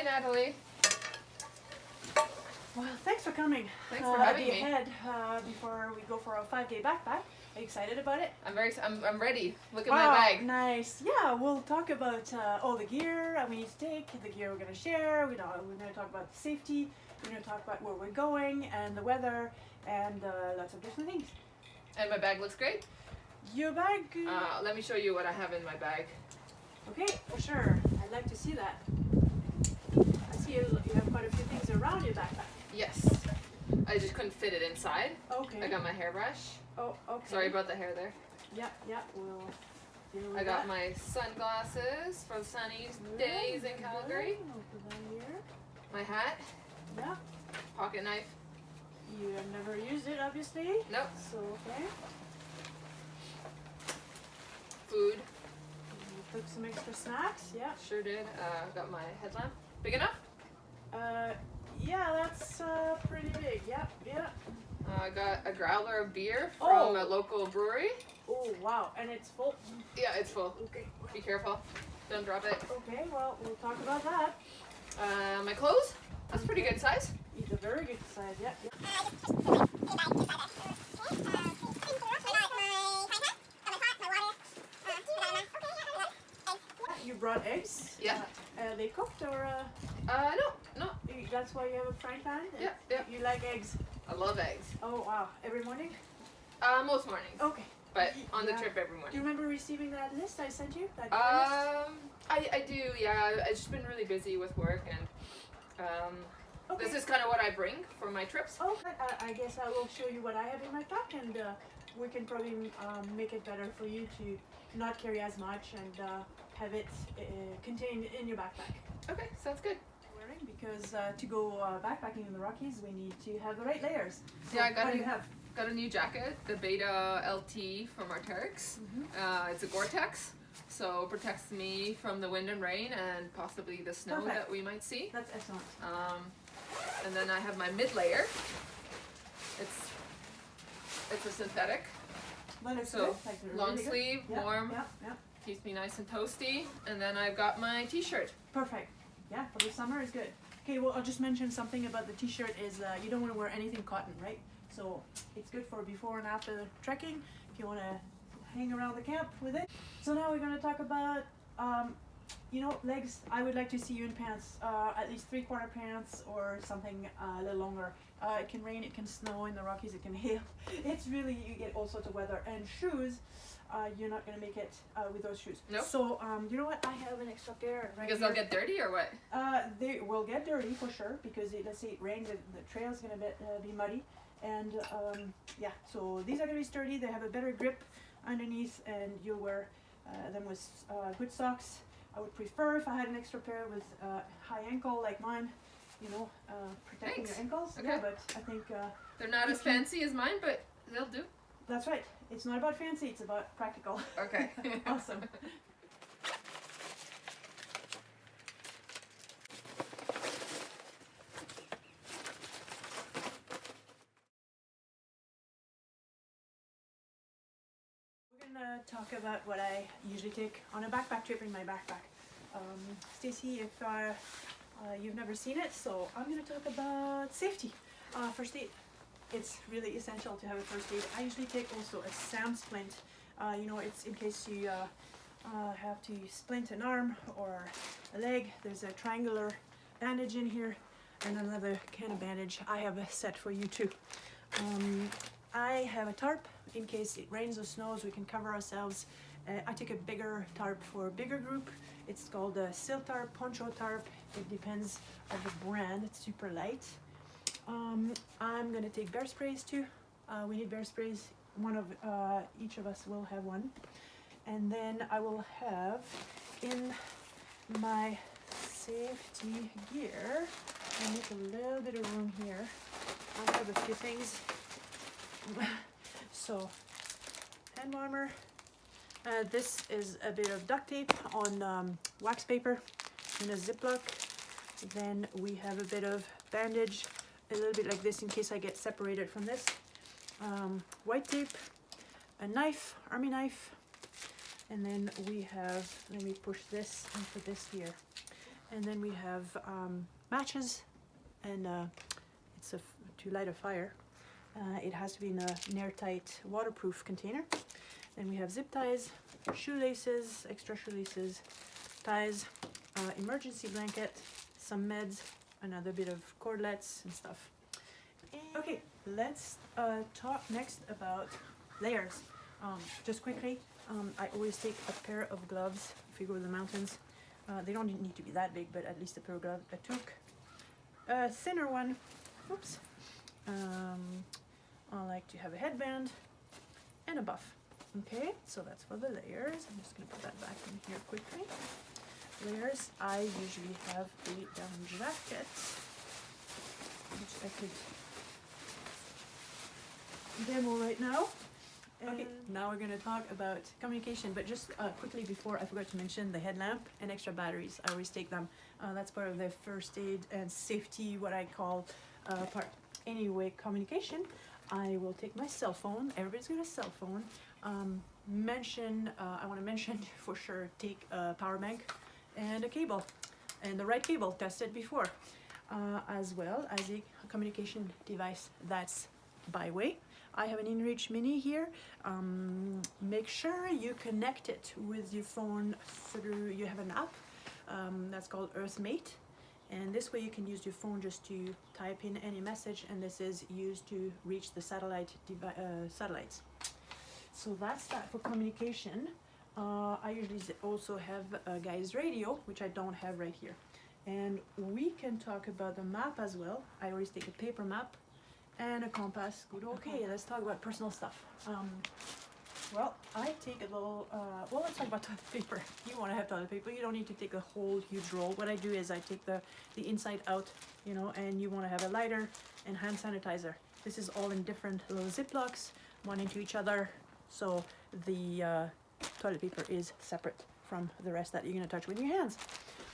Natalie. Well, thanks for coming. Thanks for having me. Ahead before we go for a 5-day backpack. Are you excited about it? I'm ready. Look at wow, my bag. Nice. Yeah, we'll talk about all the gear we need to take, the gear we're going to share. We're going to talk about the safety. We're going to talk about where we're going and the weather and lots of different things. And my bag looks great. Your bag? Let me show you what I have in my bag. Okay, for sure. I'd like to see that. I see you have quite a few things around your backpack. Yes. I just couldn't fit it inside. Okay. I got my hairbrush. Oh, okay. Sorry about the hair there. Yeah, we'll deal with I got that. my sunglasses for the sunny days in Calgary. I'll put that here. My hat. Yeah. Pocket knife. You have never used it, obviously. Nope. So, okay. Food. You took some extra snacks, yeah. Sure did. Got my headlamp. Big enough? Yeah, that's pretty big. Yeah. I got a growler of beer from a local brewery. Oh, wow. And it's full? Yeah, it's full. Okay. Be careful. Don't drop it. Okay, well, we'll talk about that. My clothes. That's pretty good size. It's a very good size, yeah. You brought eggs? Yeah. They cooked or? No. That's why you have a frying pan? Yeah. You like eggs? I love eggs. Oh, wow. Every morning? Most mornings. Okay. But on the Yeah. trip every Do morning. you remember receiving that list I sent you? That list? I do, yeah. I've just been really busy with work and Okay. this is kind of what I bring for my trips. Oh, I guess I will show you what I have in my pack, and we can probably make it better for you to not carry as much and have it contained in your backpack. Okay, sounds good. Wearing because to go backpacking in the Rockies, we need to have the right layers. So Yeah, I got what do it. you have? Got a new jacket, the Beta LT from Arc'teryx. It's a Gore-Tex, so it protects me from the wind and rain and possibly the snow Perfect. that we might see. That's excellent. And then I have my mid layer. It's a synthetic, But it's so good. Like they're long really good. sleeve, Yeah, warm, Yeah. keeps me nice and toasty. And then I've got my t-shirt. Perfect. Yeah, for the summer is good. Okay, well I'll just mention something about the t-shirt is you don't want to wear anything cotton, right? So it's good for before and after trekking if you want to hang around the camp with it. So now we're going to talk about legs. I would like to see you in pants, at least 3/4 pants or something a little longer. It can rain, it can snow in the Rockies, it can hail. It's really, you get all sorts of weather. And shoes, you're not going to make it with those shoes. Nope. So you know what, I have an extra pair right Because here. they'll get dirty or what? They will get dirty for sure because let's say it rains, the trail's going to be muddy. And yeah, so these are going to be sturdy. They have a better grip underneath, and you'll wear them with good socks. I would prefer if I had an extra pair with high ankle like mine, protecting Thanks. your ankles. Okay. Yeah, but I think They're not as fancy as mine, but they'll do. that's right. It's not about fancy, it's about practical. Okay. Awesome. We're gonna talk about what I usually take on a backpack trip in my backpack. Stacy, if you've never seen it, so I'm gonna talk about safety. First aid. It's really essential to have a first aid. I usually take also a SAM splint. It's in case you have to splint an arm or a leg. There's a triangular bandage in here and another kind of bandage I have a set for you too. I have a tarp in case it rains or snows, we can cover ourselves. I take a bigger tarp for a bigger group. It's called a silt tarp, poncho tarp. It depends on the brand. It's super light. I'm gonna take bear sprays too. We need bear sprays. Each of us will have one. And then I will have in my safety gear, I make a little bit of room here. I have a few things. So, hand warmer. This is a bit of duct tape on wax paper in a Ziploc. Then we have a bit of bandage, a little bit like this in case I get separated from this. White tape, a knife, army knife, and then we have, let me push this into this here. And then we have matches, and it's to light a fire. It has to be in an airtight, waterproof container. Then we have zip ties, shoelaces, extra shoelaces, ties, emergency blanket, some meds, another bit of cordlets and stuff. Okay, let's talk next about layers. Just quickly, I always take a pair of gloves if you go to the mountains. They don't need to be that big, but at least a pair of gloves. I took a thinner one. Oops. I like to have a headband and a buff. Okay, so that's for the layers. I'm just gonna put that back in here quickly. Layers, I usually have a down jacket, which I could demo right now. Okay, now we're going to talk about communication, but just quickly before, I forgot to mention the headlamp and extra batteries. I always take them. That's part of the first aid and safety, what I call part. Anyway, communication, I will take my cell phone. Everybody's got a cell phone. I want to mention for sure, take a power bank and a cable, and the right cable, tested before, as well as a communication device that's by way. I have an InReach Mini here. Make sure you connect it with your phone through, you have an app that's called EarthMate. And this way you can use your phone just to type in any message, and this is used to reach the satellites. So that's that for communication. I usually also have a guy's radio, which I don't have right here. And we can talk about the map as well. I always take a paper map and a compass. Good. Okay, let's talk about personal stuff. Well, I take a little, well, let's talk about toilet paper. You want to have toilet paper, you don't need to take a whole huge roll. What I do is I take the inside out, you know, and you want to have a lighter and hand sanitizer. This is all in different little Ziplocs, one into each other. So the toilet paper is separate from the rest that you're going to touch with your hands.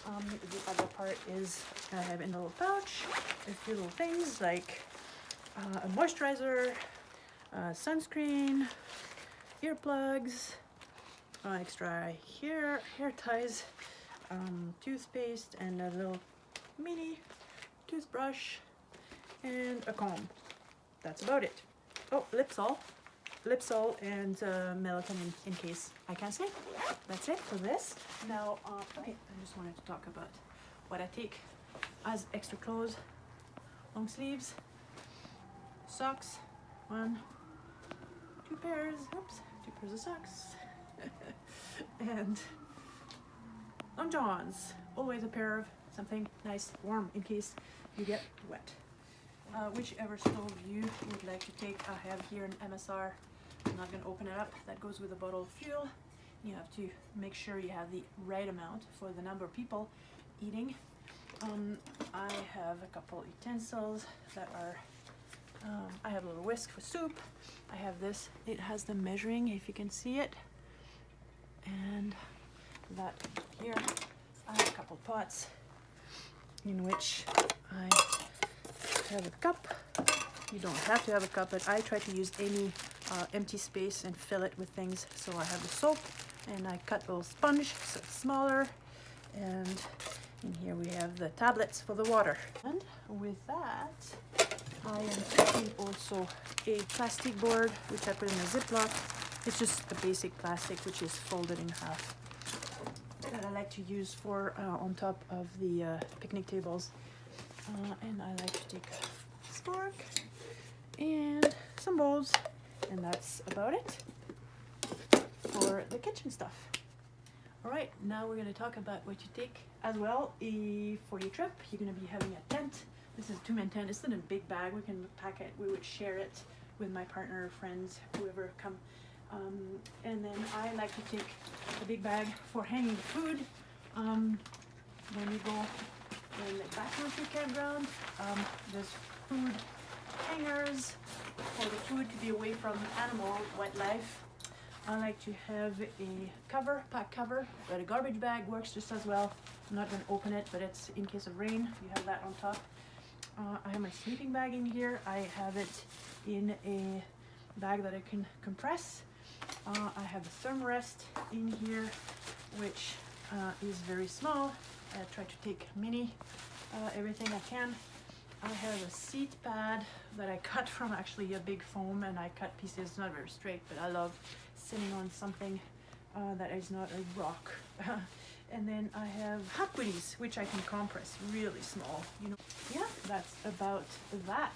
The other part is I have in a little pouch a few little things like a moisturizer, sunscreen, earplugs, extra hair ties, toothpaste, and a little mini toothbrush, and a comb. That's about it. Oh, Lipsol, and melatonin in case I can't sleep. That's it for this. Now, okay, I just wanted to talk about what I take as extra clothes: long sleeves, socks, 1, 2 pairs, oops, 2 pairs of socks, and long johns. Always a pair of something nice, warm, in case you get wet. Whichever stove you would like to take, I have here an MSR. I'm not going to open it up. That goes with a bottle of fuel. You have to make sure you have the right amount for the number of people eating. I have a couple utensils that are, I have a little whisk for soup. I have this, it has the measuring, if you can see it. And that here, I have a couple pots in which I have a cup. You don't have to have a cup, but I try to use any empty space and fill it with things. So I have the soap, and I cut a little sponge so it's smaller. And in here we have the tablets for the water. And with that, I am taking also a plastic board, which I put in a Ziploc. It's just a basic plastic, which is folded in half, that I like to use for on top of the picnic tables. And I like to take a spork and some bowls, and that's about it for the kitchen stuff. All right, now we're going to talk about what you take as well for your trip. You're going to be having a tent. This is a 2-man tent. It's in a big bag. We can pack it. We would share it with my partner, friends, whoever come. And then I like to take a big bag for hanging food. When you go in the backcountry campground, there's food hangers for the food to be away from animal wildlife. I like to have a cover, pack cover, but a garbage bag works just as well. I'm not going to open it, but it's in case of rain. You have that on top. I have my sleeping bag in here. I have it in a bag that I can compress. I have a thermarest in here, which is very small. I try to take everything I can. I have a seat pad that I cut from actually a big foam, and I cut pieces, not very straight, but I love sitting on something that is not a rock. And then I have hot goodies, which I can compress really small, you know. Yeah, that's about that.